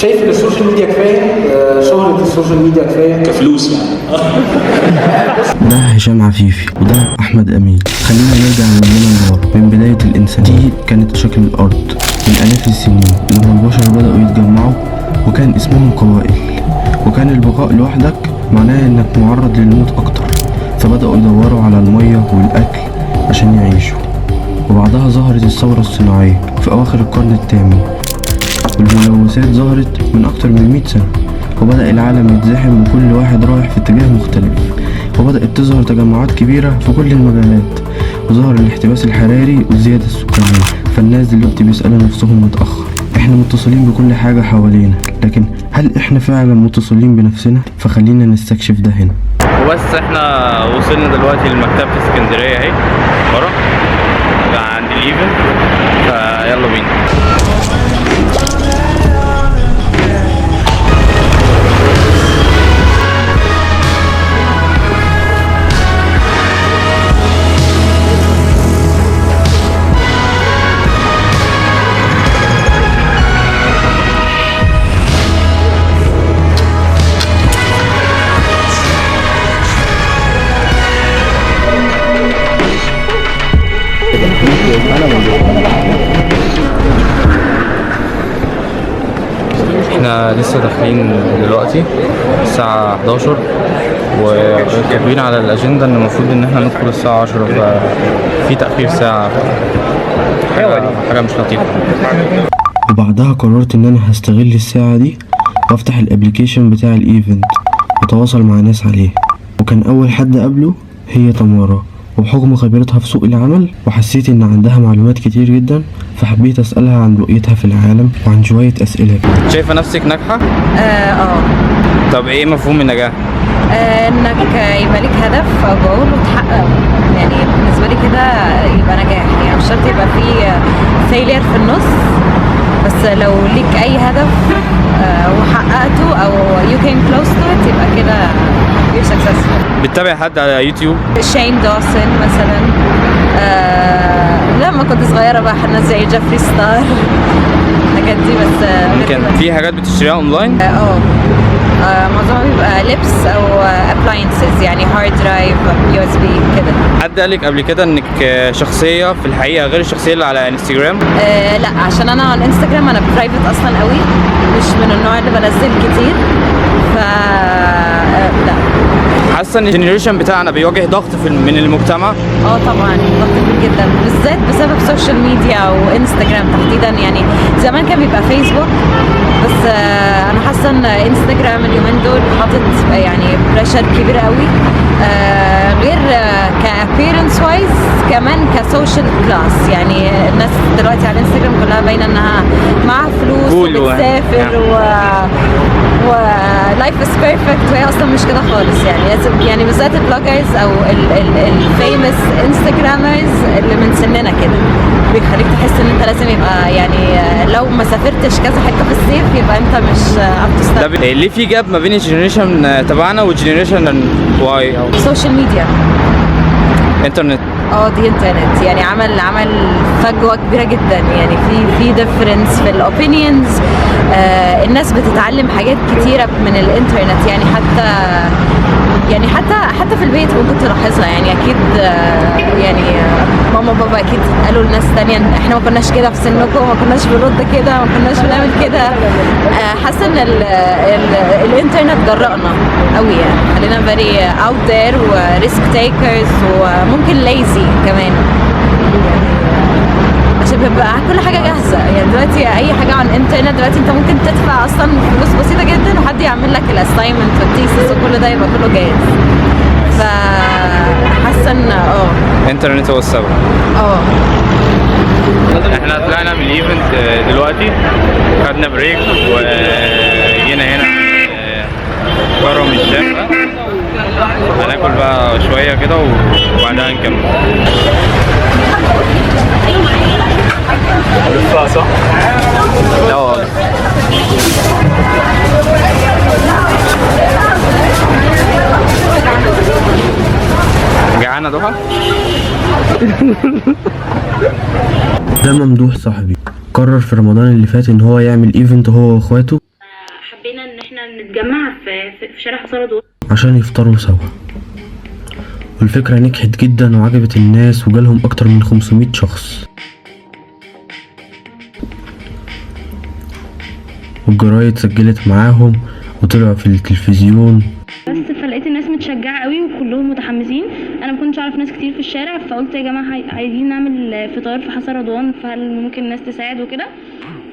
شايف ان السوشيال ميديا كفايه؟ شهرة السوشيال ميديا كفايه كفلوس يعني. ده هشام عفيفي وده احمد امين. خلينا نرجع للزمن ورا من بدايه الانسان. دي كانت شكل الارض من الاف السنين لما البشر بداوا يتجمعوا وكان اسمهم قبائل، وكان البقاء لوحدك معناه انك معرض للموت اكتر، فبداوا يدوروا على الميه والاكل عشان يعيشوا. وبعدها ظهرت الثوره الصناعيه في اواخر القرن الثامن، والملوثات ظهرت من اكتر من 100 سنه، وبدأ العالم يتزاحم وكل واحد رايح في اتجاه مختلف، وبدأت تظهر تجمعات كبيرة في كل المجالات، وظهر الاحتباس الحراري والزيادة السكانية. فالناس دلوقتي بيسألوا نفسهم متأخر، احنا متصلين بكل حاجة حوالينا، لكن هل احنا فعلا متصلين بنفسنا؟ فخلينا نستكشف ده هنا. وبس احنا وصلنا دلوقتي لمكتبة اسكندرية اهي ورا عند الايفنت، فيلا بينا. احنا لسه داخلين دلوقتي الساعة 11 وكاتبين على الأجندة ان المفروض ان احنا ندخل الساعة 10، ففي تأخير ساعة. حاجة مش لطيفة. وبعدها قررت ان انا هستغل الساعة دي وافتح الابليكيشن بتاع الايفنت وتواصل مع ناس عليه، وكان اول حد قابله هي تمارا، وبحكم خبرتها في سوق العمل وحسيت ان عندها معلومات كتير جدا، فحبيت اسألها عن رؤيتها في العالم وعن شوية اسئلة. شايفة نفسك ناجحة؟ طب ايه مفهوم النجاح؟ انك يبقى ليك هدف او جول وتحققه، يعني بالنسبة لي كده يبقى نجاح. يعني مش شرط يبقى فيه فيلير في النص، بس لو ليك اي هدف وحققته او you came close to it يبقى كده you're successful. بتتابع حد على يوتيوب؟ شين دوسن مثلا. لما كنت صغيرة بقى ناس زي جيفري ستار الحاجات دي. بس ممكن في حاجات بتشتريها اونلاين؟ معظمها بيبقى لبس او ابلاينسز، يعني هارد درايف USB كده. حد قالك قبل كده انك شخصيه في الحقيقه غير الشخصيه اللي على انستجرام؟ لا، عشان انا على الانستجرام انا برايفت اصلا قوي، مش من النوع اللي بنزل كتير، ف لا. حاسه ان الجنريشن بتاعنا بيواجه ضغط من المجتمع؟ طبعا ضغط كبير جدا، بالذات بسبب السوشيال ميديا وانستجرام تحديدا. يعني زمان كان بيبقى فيسبوك، بس انا حاسه ان انستجرام اليومين دول حاطط يعني بريشر كبير قوي، غير كابيرنس وايز كمان كسوشيال كلاس. يعني الناس دلوقتي على الانستجرام كلها باينه انها معاها فلوس وبتسافر ولايف از بيرفكت، وهي اصلا مش كده خالص. يعني بالذات البلوجرز او الفيمس انستجرامرز اللي من سننا كده بيخليك تحس ان انت لازم يبقى، يعني لو ما سافرتش كذا حته في الصيف يبقى انت مش اب تو. ليه في جاب ما بين الجنريشن تبعنا والجنريشن واي او السوشيال ميديا؟ انترنت. دي انترنت يعني عمل فجوه كبيره جدا. يعني في ديفرنس في الاوبينيونز. الناس بتتعلم حاجات كتيره من الانترنت، يعني حتى في البيت ممكن تلاحظها. يعني اكيد يعني ماما وبابا اكيد قالوا لناس تانية احنا ما كناش كده في سنكم، ما كناش بنرد كده، ما كناش بنعمل كده. حاسه ان الانترنت جرأنا قوي، يعني خلينا فيري اوت ذير وريسك تيكرز، وممكن ليزي كمان، عشان بيبقى كل حاجه جاهزه. يعني دلوقتي اي حاجه على الانترنت دلوقتي انت ممكن تدفع اصلا فلوس بسيطه جدا وحد يعمل لك الاساينمنت والتيسيس وكل ده يبقى كله جاهز. فحاسه ان الانترنت هو السبب. احنا طلعنا من الايفنت دلوقتي، خدنا بريك وجينا هنا كرم الشام، هناكل بقى شويه كده وبعدها نكمل. لفها صح؟ لا جعانة ضحى؟ ده ممدوح صاحبي قرر في رمضان اللي فات ان هو يعمل ايفنت هو واخواته حبينا ان احنا نتجمع في شارع حسن رضوان عشان يفطروا سوا، والفكرة نجحت جدا وعجبت الناس وجالهم أكتر من 500 شخص، والجرايد سجلت معاهم وطلعوا في التلفزيون. بس فلقيت الناس متشجعه قوي وكلهم متحمسين. انا ما كنتش اعرف ناس كتير في الشارع، فقلت يا جماعه عايزين نعمل فطار في حسن رضوان، فهل ممكن الناس تساعد وكده.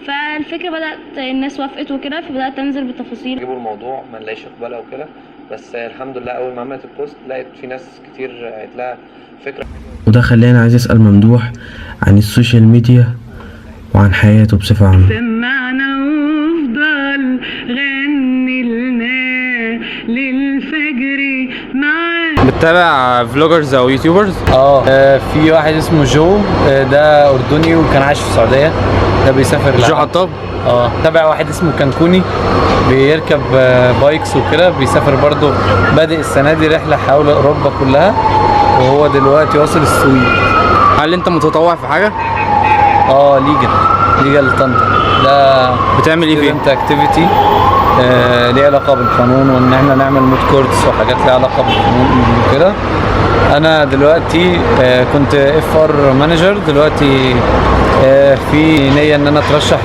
فالفكره بدات الناس وافقت وكده، فبدات انزل بالتفاصيل. جيبوا الموضوع ما نلاقيش اقبال او كده، بس الحمد لله اول ما عملت البوست لقيت في ناس كتير قالت لها فكره. وده خلاني عايز اسال ممدوح عن السوشيال ميديا وعن حياته بصفه عامه. سمعنا وافضل غني لنا للفجر معانا. بتتابع فلوجرز او يوتيوبرز؟ في واحد اسمه جو، ده اردني وكان عايش في السعوديه، ده بيسافر جو حطاب. تابع واحد اسمه كانكوني بيركب بايكس وكده، بيسافر برضه، بادئ السنه دي رحله حول اوروبا كلها، وهو دلوقتي واصل السويد. هل انت متطوع في حاجه؟ ليجل طنطا، ده بتعمل ايه فيه؟ انت اكتيفيتي ليه علاقه بالقانون، وان احنا نعمل مود كورتس وحاجات ليها علاقه بالقانون وكده. انا دلوقتي كنت اف ار مانجر، دلوقتي في نيه ان انا اترشح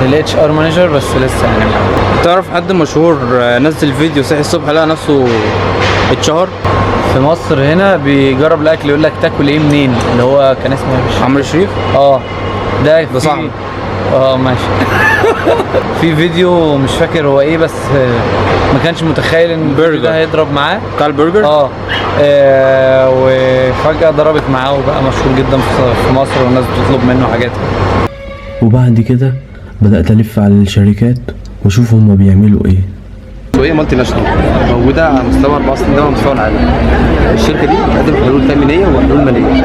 للاتش ار مانجر، بس لسه يعني. تعرف حد مشهور نزل فيديو صحي الصبح لقى نفسه اتشهر؟ في مصر هنا بيجرب الاكل، يقول لك تاكل ايه منين، اللي هو كان اسمه عمرو الشريف. ده صاحبي. ماشي. في فيديو مش فاكر هو ايه، بس ما كانش متخيل ان برجر ده هيضرب معاه، بتاع البرجر. وفجأة ضربت معاه وبقى مشهور جدا في مصر، والناس بتطلب منه حاجات. وبعد كده بدأت ألف على الشركات وأشوف هما بيعملوا إيه. وهي مالتي ناشونال موجوده على مستوى 64 دوله على مستوى العالم. الشركه دي بتقدم حلول تامينيه وحلول ماليه.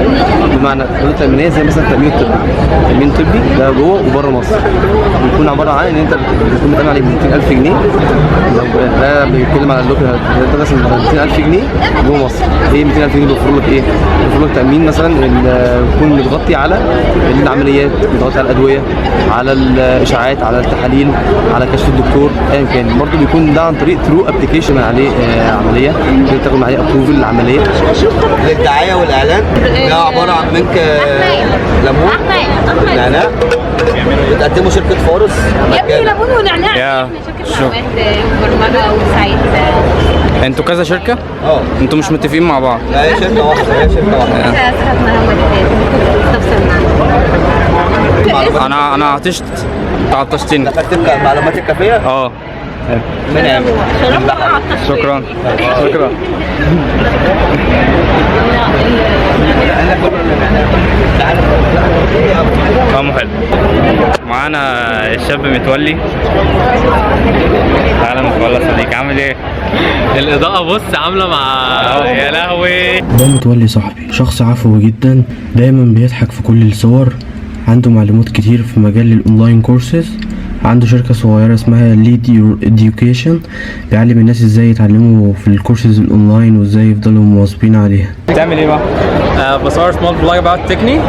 بمعنى حلول تامينيه زي مثلا التامين الطبي. التامين الطبي ده جوه وبره مصر. بيكون عباره عن ان انت بتكون متامن عليك 200,000 جنيه. ده بيتكلم على اللوكال، ده مثلا 200,000 جنيه جوه مصر. ايه 200,000 جنيه بيوفروا لك ايه؟ بيوفروا لك تامين مثلا يكون متغطي على العمليات، متغطي على الادويه، على الاشاعات، على التحاليل، على كشف الدكتور، ايا كان. برضه بيكون ده عن طريق ترو ابلكيشن عليه عمليه، تاخد عليه ابروفل العمليه. للدعايه والاعلان ده عباره عن بنك ليمون نعناع، بتقدمه شركه فارس. يا ابني ليمون ونعناع. شركه برمجه وسعيد. انتوا كذا شركه؟ انتوا مش متفقين مع بعض؟ لا، هي شركه واحده، هي شركه واحده. انا عطشت، انت عطشتني. دخلت معلومات الكافيه. من شكرا. طعمه حلو. معانا الشاب متولي. تعالى متولي صديق، عامل ايه؟ الاضاءة بص عاملة مع يا لهوي. ده متولي صاحبي، شخص عفوي جدا، دايما بيضحك في كل الصور، عنده معلومات كتير في مجال الاونلاين كورسز، عنده شركة صغيرة اسمها ليد يور اديوكيشن، بيعلم الناس ازاي يتعلموا في الكورسز الاونلاين وازاي يفضلوا مواظبين عليها. بتعمل ايه بقى؟ بصور سمول فلوج اباوت تكني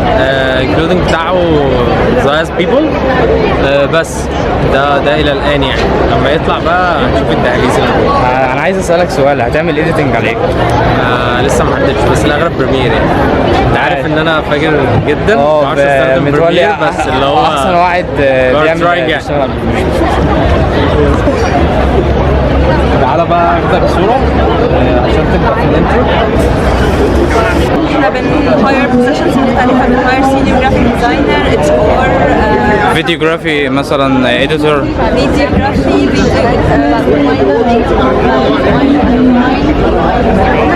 including بتاعه زايز بيبل. بس ده الى الان يعني، لما يطلع بقى هنشوف التهليس اللي جوه. انا عايز اسالك سؤال، هتعمل ايديتنج عليه؟ لسه ما حددتش، بس الاغلب بريمير يعني. انت عارف ان انا فاجر جدا، ما بعرفش استخدم بريمير، بس اللي هو احسن واحد بيعمل. تعالى بقى اخدك صورة عشان تبقى في الانترو. احنا بنهاير بوزيشنز مختلفة، بنهاير سينيور جرافيك ديزاينر، اتش ار، فيديوغرافي مثلا، اديتور، فيديوغرافي،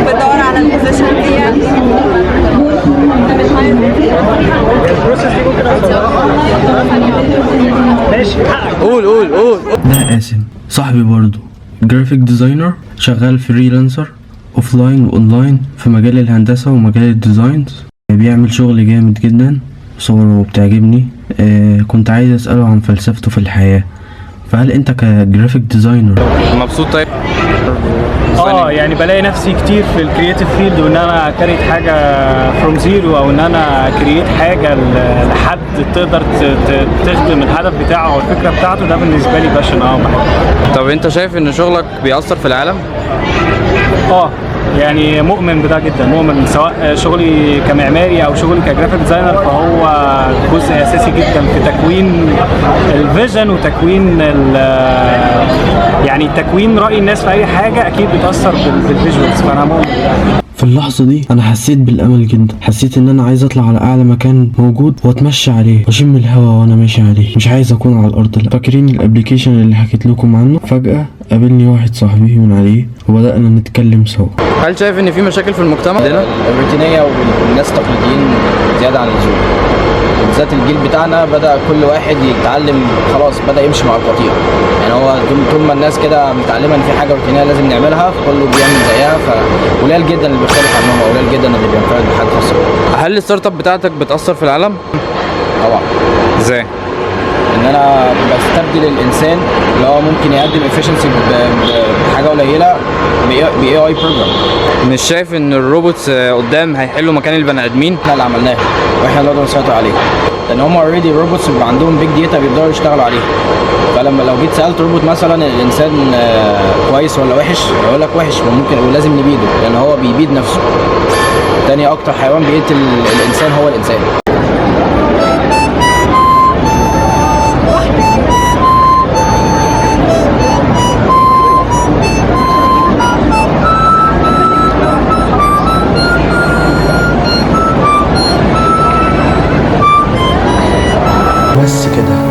بدور على البوزيشن دي. قول. ده قاسم صاحبي برضو، جرافيك ديزاينر، شغال فريلانسر اوفلاين واونلاين في مجال الهندسة ومجال الديزاينز، بيعمل شغل جامد جدا، صوره بتعجبني. كنت عايز اسأله عن فلسفته في الحياة. فهل انت كجرافيك ديزاينر مبسوط؟ طيب يعني بلاقي نفسي كتير في الكرييتيف فيلد، وان انا كريت حاجه فروم زيرو، او ان انا كرييت حاجه لحد تقدر تخدم الهدف بتاعه او الفكره بتاعته. ده بالنسبه لي باشن بحبه. طب انت شايف ان شغلك بيأثر في العالم؟ يعني مؤمن بده جدا، مؤمن سواء شغلي كمعماري او شغلي كجرافيك ديزاينر، فهو جزء اساسي جدا في تكوين الفيجن وتكوين يعني تكوين رأي الناس في اي حاجه اكيد بتأثر بالفيجوالز، فانا مؤمن بده. في اللحظة دي أنا حسيت بالأمل جدا، حسيت إن أنا عايز أطلع على أعلى مكان موجود وأتمشى عليه وأشم الهوا وأنا ماشي عليه، مش عايز أكون على الأرض. لا، فاكرين الأبليكيشن اللي حكيت لكم عنه؟ فجأة قابلني واحد صاحبي من عليه وبدأنا نتكلم سوا. هل شايف ان في مشاكل في المجتمع عندنا؟ الروتينيه والناس تقليديين زياده عن اللزوم، بالذات الجيل بتاعنا بدا كل واحد يتعلم خلاص، بدا يمشي مع القطيع. يعني هو طول ما الناس كده متعلمه ان في حاجه روتينيه لازم نعملها، فكله بيعمل زيها، فقليل جدا اللي بيختلف عنهم، وقليل جدا اللي بينفرد بحاجه خاصه. هل الستارت اب بتاعتك بتأثر في العالم؟ طبعا. ازاي؟ ان انا بستبدل الانسان اللي هو ممكن يقدم efficiency بحاجه قليله باي اي بروجرام. مش شايف ان الروبوتس قدام هيحلوا مكان البني ادمين؟ احنا اللي عملناها واحنا اللي نقدر نسيطر عليه، لان هم اوريدي الروبوتس بيبقى عندهم بيج داتا بيقدروا يشتغلوا عليها. فلما لو جيت سالت روبوت مثلا الانسان كويس ولا وحش، هيقول لك وحش، وممكن ولازم نبيده لان هو بيبيد نفسه. تاني اكتر حيوان بيقتل الانسان هو الانسان.